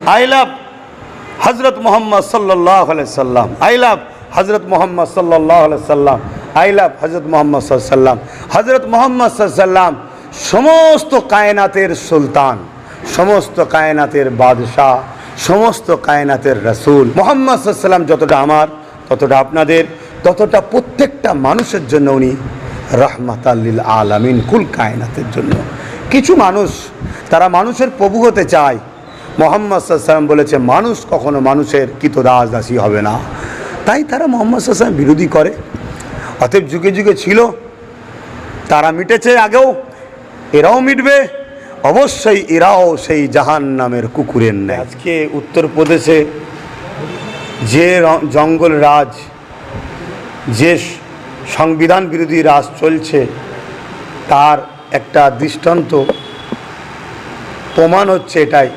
I love Hazrat Muhammad sallallahu alaihi wasallam. I love Hazrat Muhammad sallallahu alaihi wasallam. I love Hazrat Muhammad sallallahu alaihi wasallam. Hazrat Muhammad sallallahu alaihi wasallam সমস্ত কায়নাতের সুলতান, সমস্ত কায়নাতের বাদশাহ, সমস্ত কায়নাতের রাসূল। মুহাম্মদ সাল্লাল্লাহু আলাইহি ওয়াসাল্লাম যতটা আমার, ততটা আপনাদের, ততটা প্রত্যেকটা মানুষের জন্য উনি রাহমাতাল লিল আলামিন, কুল কায়নাতের জন্য। কিছু মানুষ তারা মানুষের প্রভু হতে চায়। মুহাম্মদ সাল্লাল্লাহু আলাইহি ওয়াসাল্লাম বলেছে মানুষ কখনো মানুষের কৃতদাস দাসী হবে না, তাই তারা মুহাম্মদ সাল্লাল্লাহু আলাইহি ওয়াসাল্লাম বিরোধী করে। অতএব যুগে যুগে ছিল, তারা মিটেছে আগেও, এরাও মিটবে অবশ্যই, এরাও সেই জাহান্নামের কুকুরের ন্যায়। আজকে উত্তরপ্রদেশে যে জঙ্গল রাজ, যে সংবিধান বিরোধী রাজ চলছে, তার একটা দৃষ্টান্ত প্রমাণ হচ্ছে এটাই।